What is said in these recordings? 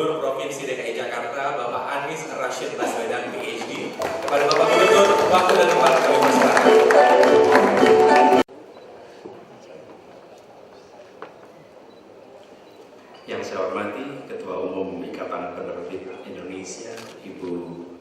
Gubernur Provinsi DKI Jakarta, Bapak Rasyid Baswedan, PhD. Kepada Bapak Gubernur, waktu dan tempat kami persilakan. Yang saya hormati Ketua Umum Ikatan Penerbit Indonesia, Ibu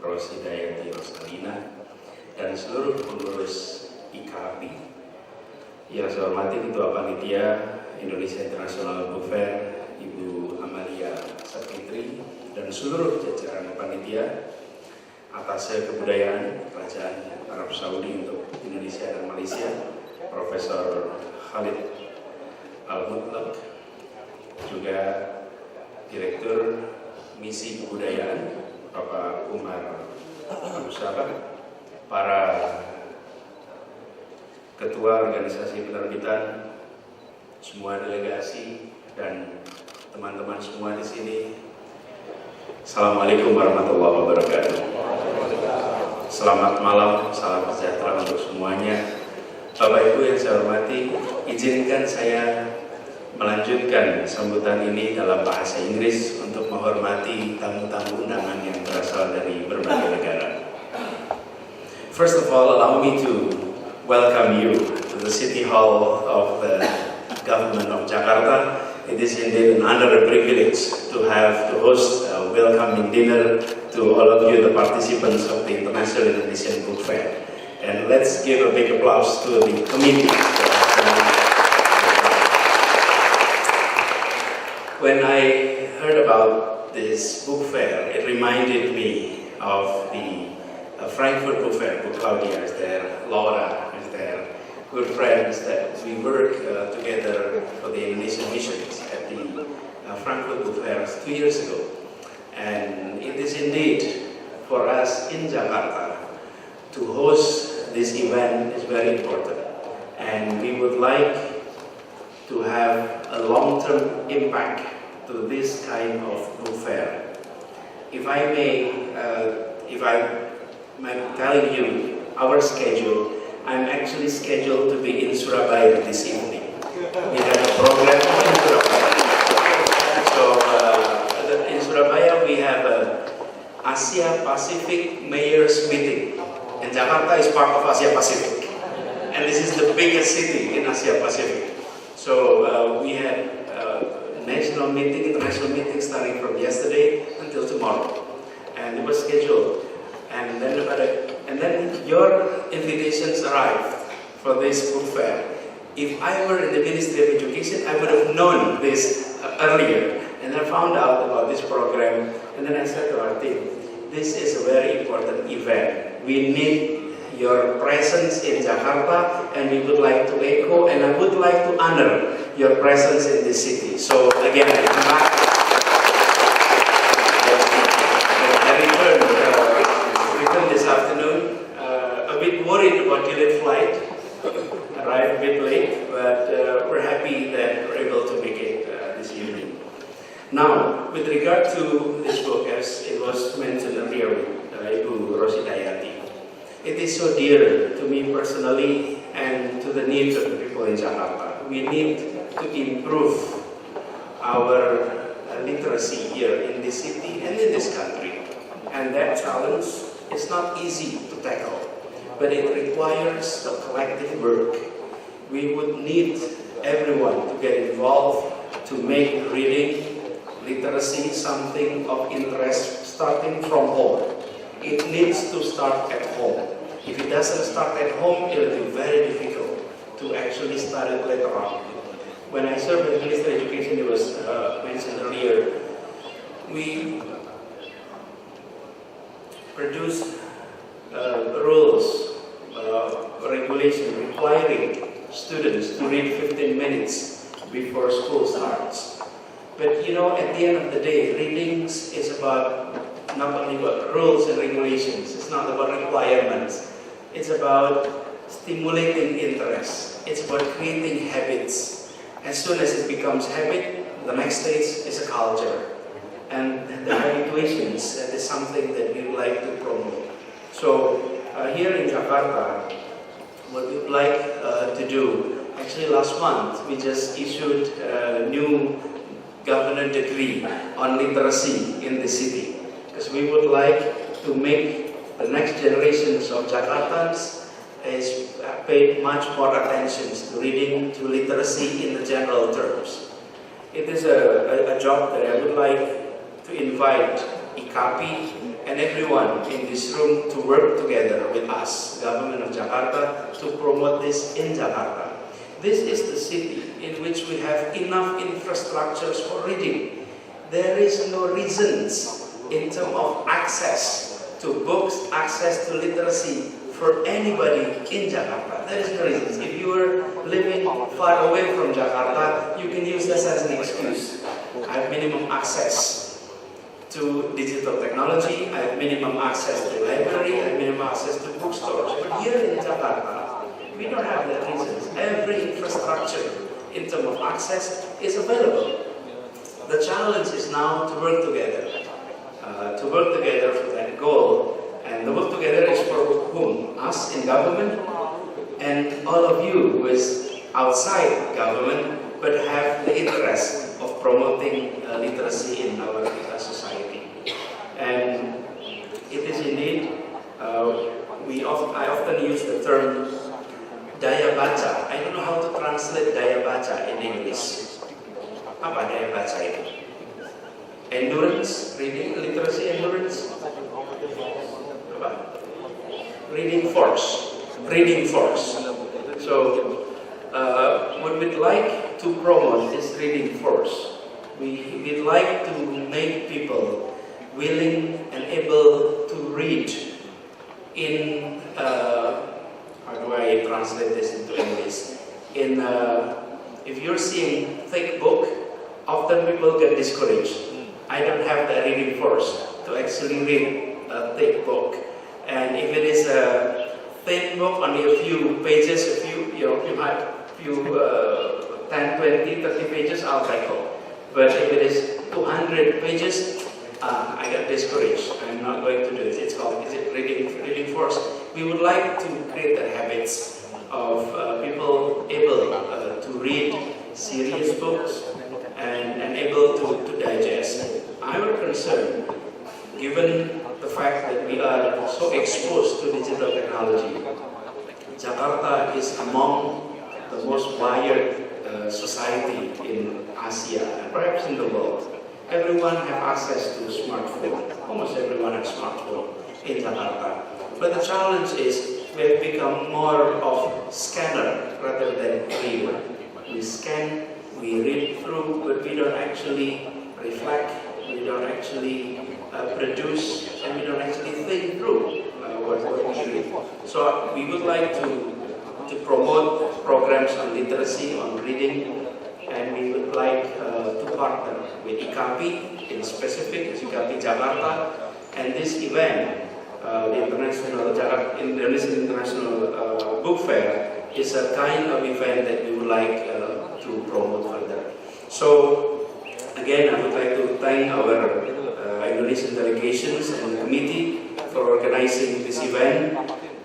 Rasyid dan seluruh pengurus IKAPI. Yang saya hormati Ketua Panitia Indonesia International Book Fair, Ibu Amalia Sapitri, dan seluruh jajaran panitia, Atasé Kebudayaan Kerajaan Arab Saudi untuk Indonesia dan Malaysia, Profesor Khalid Al-Mutlaq, juga Direktur Misi Kebudayaan Bapak Umar Abusabah, para Ketua Organisasi Penerbitan, semua delegasi, dan teman-teman semua di sini. Assalamualaikum warahmatullahi wabarakatuh. Selamat malam, salam sejahtera untuk semuanya. Bapak Ibu yang saya hormati, izinkan saya melanjutkan sambutan ini dalam bahasa Inggris untuk menghormati tamu-tamu undangan yang berasal dari berbagai negara. First of all, allow me to welcome you to the City Hall of the Government of Jakarta. It is indeed an honor and privilege to host a welcoming dinner to all of you, the participants of the International Indonesian Book Fair. And let's give a big applause to the committee. When I heard about this book fair, it reminded me of the Frankfurt Book Fair. Claudia is there, Laura is there, good friends that we work together for the Indonesian missions at the Frankfurt Book Fair 2 years ago. And it is indeed for us in Jakarta to host this event is very important. And we would like to have a long-term impact to this kind of book fair. If I'm telling you our schedule, I'm actually scheduled to be in Surabaya this evening. We have a program in Surabaya. So in Surabaya we have a Asia Pacific Mayors Meeting, and Jakarta is part of Asia Pacific. And this is the biggest city in Asia Pacific. So we had national meeting, international meeting starting from yesterday until tomorrow, and it was scheduled. And then your invitations arrived for this book fair. If I were in the Ministry of Education, I would have known this earlier, and I found out about this program. And then I said to our team, this is a very important event. We need your presence in Jakarta, and we would like to echo, and I would like to honor your presence in this city. So again, I returned this afternoon, a bit worried about delayed flight, arrived a bit late, but we're happy that we're able to make it this evening. Now, with regard to this book, as it was mentioned earlier by Ibu Rasyid, it is so dear to me personally and to the needs of the people in Jakarta. We need to improve our literacy here in this city and in this country. And that challenge is not easy to tackle, but it requires a collective work. We would need everyone to get involved to make reading, literacy something of interest starting from home. It needs to start at home. If it doesn't start at home, it will be very difficult to actually start it later on. When I served as Minister of Education, it was mentioned earlier, we produced rules, regulation requiring students to read 15 minutes before school starts. But you know, at the end of the day, readings is about not only about rules and regulations, it's not about requirements, it's about stimulating interest, it's about creating habits. As soon as it becomes habit, the next stage is a culture. And the habituations, that is something that we would like to promote. So here in Jakarta, what we would like to do, actually last month we just issued new governor decree on literacy in the city, because we would like to make the next generations of Jakartans pay much more attention to reading, to literacy in the general terms. It is a job that I would like to invite IKAPI and everyone in this room to work together with us, Government of Jakarta, to promote this in Jakarta. This is the city in which we have enough infrastructures for reading. There is no reasons in terms of access to books, access to literacy for anybody in Jakarta. There is no reasons. If you are living far away from Jakarta, you can use this as an excuse. I have minimum access to digital technology, I have minimum access to library, I have minimum access to bookstores. But here in Jakarta, we don't have that reasons. Every infrastructure in terms of access is available. The challenge is now to work together for that goal. And the work together is for whom? Us in government and all of you who is outside government but have the interest of promoting literacy in our society. And it is indeed, I often use the term daya baca. I don't know how to translate daya baca in English. Apa daya baca itu? Endurance, reading, literacy, endurance. Apa? Reading force. So, what we'd like to promote is reading force. We'd like to make people willing and able to read in, how do I translate this into English? If you're seeing thick book, often people get discouraged. I don't have the reading force to actually read a thick book. And if it is a thin book, only a few pages, you have 10, 20, 30 pages, I'll tackle. But if it is 200 pages, I get discouraged. I'm not going to do it. It's called reading force. We would like to create the habits of people able to read serious books and able to digest. Our concern, given the fact that we are so exposed to digital technology, Jakarta is among the most wired society in Asia and perhaps in the world. Everyone has access to a smartphone. Almost everyone has a smartphone in Jakarta. But the challenge is we have become more of scanner rather than reader. We scan, we read through, but we don't actually reflect, we don't actually produce, and we don't actually think through what we read. So we would like to promote programs on literacy, on reading, and we would like to partner with IKAPI, in specific IKAPI Jakarta, and this event, the Indonesian International Book Fair, is a kind of event that we would like to promote further. So, again, I would like to thank our Indonesian delegations and the committee for organizing this event.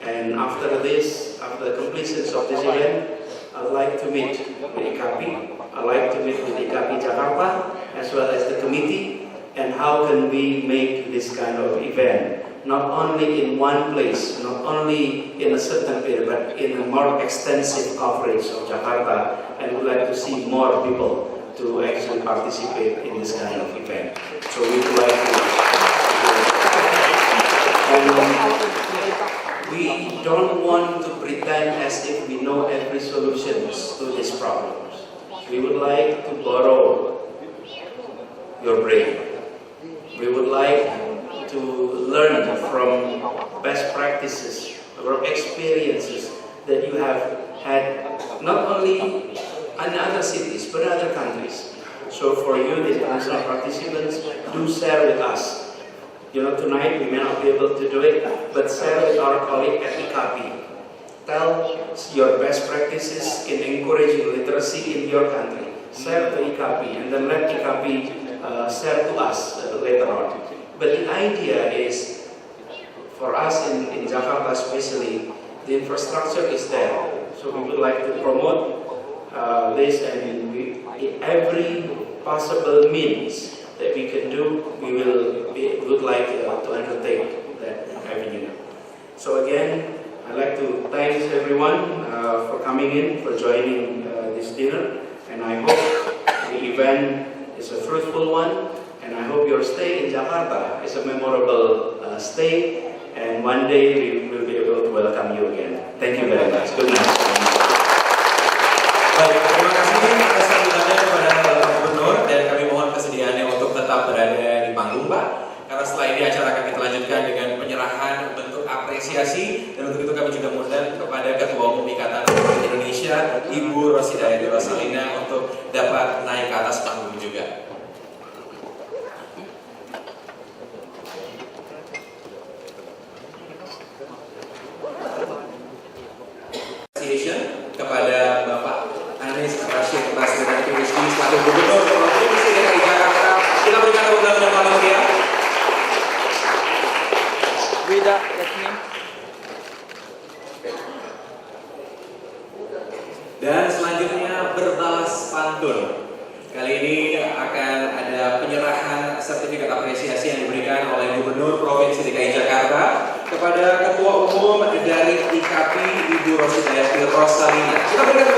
And after the completion of this event, I would like to meet with IKAPI. I'd like to meet with IKAPI Jakarta as well as the committee, and how can we make this kind of event not only in one place, not only in a certain period, but in a more extensive coverage of Jakarta, and we'd like to see more people to actually participate in this kind of event. So we would like to we don't want to pretend as if we know every solution to these problems. We would like to borrow your brain. We would like to learn from best practices, from experiences that you have had, not only in other cities, but other countries. So for you, the international participants, do share with us. Tonight we may not be able to do it, but share with our colleague at IKAPI. Tell your best practices in encouraging literacy in your country. Share to IKAPI, and then let IKAPI share to us later on. But the idea is, for us in Jakarta especially, the infrastructure is there. So we would like to promote list, and in every possible means that we can do, we would like to undertake that avenue. So again, I'd like to thank everyone for coming in, for joining this dinner, and I hope the event is a fruitful one, and I hope your stay in Jakarta is a memorable stay, and one day we will be able to welcome you again. Thank you very much. Good night. Baik, terima kasih atas sambutannya kepada Bapak Gubernur, dan kami mohon kesediaannya untuk tetap berada di panggung, Pak. Karena setelah ini acara akan kita lanjutkan dengan penyerahan bentuk apresiasi, dan untuk itu kami juga mengundang kepada Ketua Umum Ikatan Indonesia, Ibu Rasyid untuk dapat naik ke atas panggung juga. Kepada Bapak Rasyid Baswedan PhD selaku Gubernur Provinsi DKI Jakarta, kita berikan tepuk tangan yang paling meriah. Wida, that's me. Dan selanjutnya berbalas pantun. Kali ini akan ada penyerahan sertifikat apresiasi yang diberikan oleh Gubernur Provinsi DKI Jakarta kepada Ketua Umum dari IKP Ibu Rasyid. Kita berikan